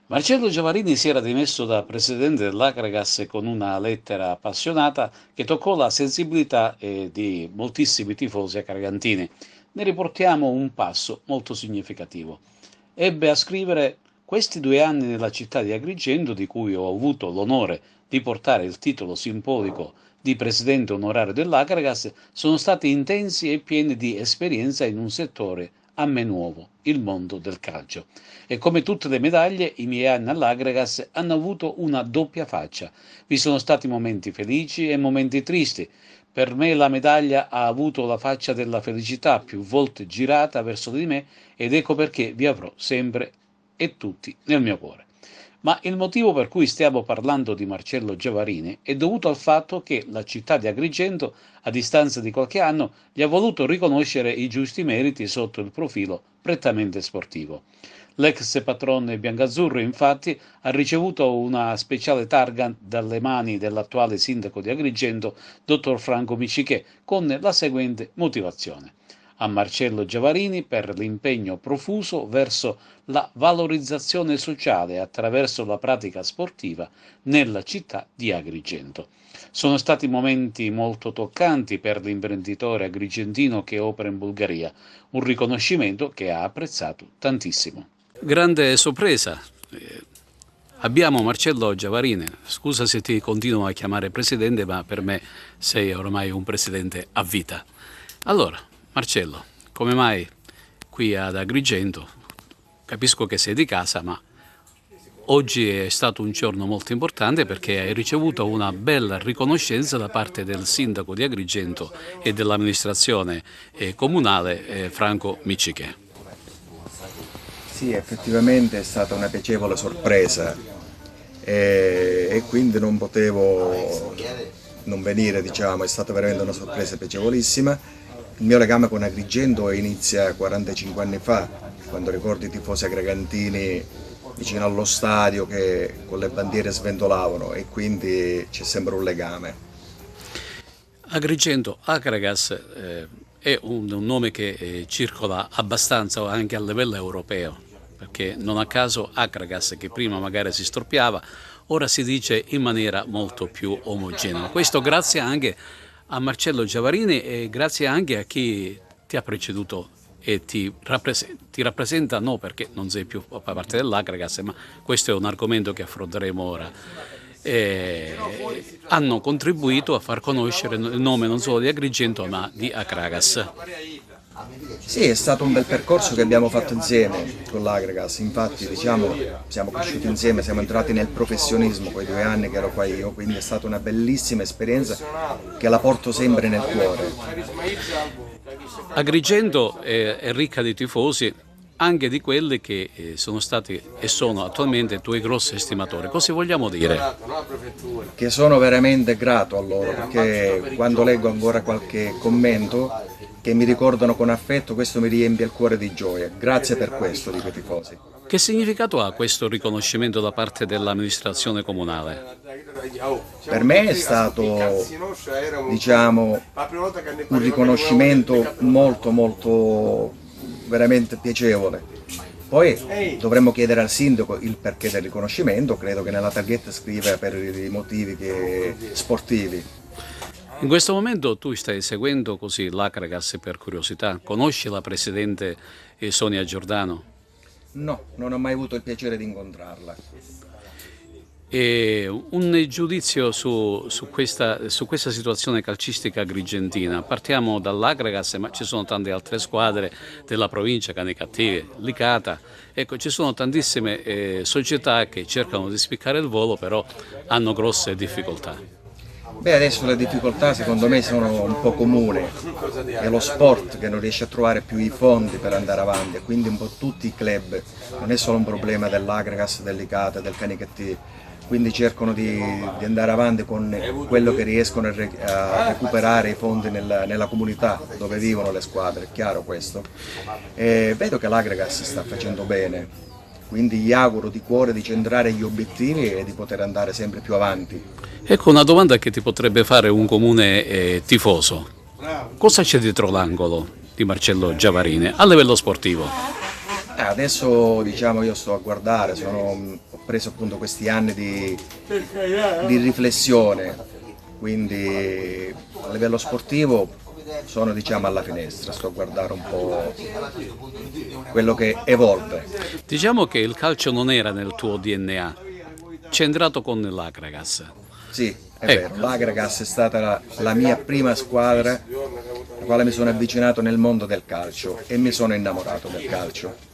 Marcello Giavarini si era dimesso da presidente dell'Akragas con una lettera appassionata che toccò la sensibilità di moltissimi tifosi akragantini. Ne riportiamo un passo molto significativo. Ebbe a scrivere: questi 2 anni nella città di Agrigento, di cui ho avuto l'onore di portare il titolo simbolico di presidente onorario dell'Akragas, sono stati intensi e pieni di esperienza in un settore a me nuovo, il mondo del calcio. E come tutte le medaglie, i miei anni all'Agragas hanno avuto una doppia faccia. Vi sono stati momenti felici e momenti tristi. Per me la medaglia ha avuto la faccia della felicità, più volte girata verso di me, ed ecco perché vi avrò sempre e tutti nel mio cuore. Ma il motivo per cui stiamo parlando di Marcello Giavarini è dovuto al fatto che la città di Agrigento, a distanza di qualche anno, gli ha voluto riconoscere i giusti meriti sotto il profilo prettamente sportivo. L'ex patrone biancazzurro, infatti, ha ricevuto una speciale targa dalle mani dell'attuale sindaco di Agrigento, dottor Franco Micichè, con la seguente motivazione: a Marcello Giavarini per l'impegno profuso verso la valorizzazione sociale attraverso la pratica sportiva nella città di Agrigento. Sono stati momenti molto toccanti per l'imprenditore agrigentino che opera in Bulgaria, un riconoscimento che ha apprezzato tantissimo. Grande sorpresa. Abbiamo Marcello Giavarini. Scusa se ti continuo a chiamare presidente, ma per me sei ormai un presidente a vita. Allora, Marcello, come mai qui ad Agrigento? Capisco che sei di casa, ma oggi è stato un giorno molto importante perché hai ricevuto una bella riconoscenza da parte del sindaco di Agrigento e dell'amministrazione comunale Franco Micichè. Sì, effettivamente è stata una piacevole sorpresa e quindi non potevo non venire, diciamo, è stata veramente una sorpresa piacevolissima. Il mio legame con Agrigento inizia 45 anni fa, quando ricordo i tifosi agrigentini vicino allo stadio che con le bandiere sventolavano e quindi c'è sempre un legame. Agrigento, Akragas è un nome che circola abbastanza anche a livello europeo, perché non a caso Akragas, che prima magari si storpiava, ora si dice in maniera molto più omogenea. Questo grazie anche a Marcello Giavarini e grazie anche a chi ti ha preceduto e ti rappresenta, no perché non sei più parte dell'Akragas, ma questo è un argomento che affronteremo ora. Hanno contribuito a far conoscere il nome non solo di Agrigento ma di Akragas. Sì, è stato un bel percorso che abbiamo fatto insieme con l'Agragas, infatti diciamo siamo cresciuti insieme, siamo entrati nel professionismo quei 2 anni che ero qua io, quindi è stata una bellissima esperienza che la porto sempre nel cuore. Agrigento è ricca di tifosi, anche di quelli che sono stati e sono attualmente tuoi grossi estimatori. Cosa vogliamo dire? Che sono veramente grato a loro perché quando leggo ancora qualche commento che mi ricordano con affetto, questo mi riempie il cuore di gioia. Grazie per questo, dico ai tifosi. Che significato ha questo riconoscimento da parte dell'amministrazione comunale? Per me è stato, diciamo, un riconoscimento molto veramente piacevole. Poi dovremmo chiedere al sindaco il perché del riconoscimento, credo che nella targhetta scriva per i motivi sportivi. In questo momento tu stai seguendo così l'Akragas per curiosità, conosci la presidente Sonia Giordano? No, non ho mai avuto il piacere di incontrarla. E un giudizio su questa situazione calcistica agrigentina. Partiamo dall'Akragas, ma ci sono tante altre squadre della provincia, Canicattì, Licata. Ecco, ci sono tantissime società che cercano di spiccare il volo, però hanno grosse difficoltà. Beh, adesso le difficoltà secondo me sono un po' comuni, è lo sport che non riesce a trovare più i fondi per andare avanti, quindi un po' tutti i club, non è solo un problema dell'Akragas, dell'Icata, del Canicattì, quindi cercano di andare avanti con quello che riescono a recuperare i fondi nella comunità dove vivono le squadre, è chiaro questo. E vedo che l'Akragas sta facendo bene, quindi gli auguro di cuore di centrare gli obiettivi e di poter andare sempre più avanti. Ecco una domanda che ti potrebbe fare un comune tifoso. Cosa c'è dietro l'angolo di Marcello Giavarini a livello sportivo? Adesso diciamo io sto a guardare, ho preso appunto questi anni di riflessione, quindi a livello sportivo sono diciamo alla finestra, sto a guardare un po' quello che evolve. Diciamo che il calcio non era nel tuo DNA, c'è entrato con l'Akragas. Sì, è vero, l'Akragas è stata la mia prima squadra, alla quale mi sono avvicinato nel mondo del calcio e mi sono innamorato del calcio.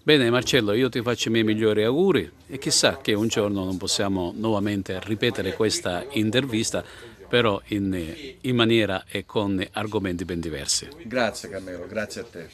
Bene Marcello, io ti faccio i miei migliori auguri e chissà che un giorno non possiamo nuovamente ripetere questa intervista, però in maniera e con argomenti ben diversi. Grazie Carmelo, grazie a te.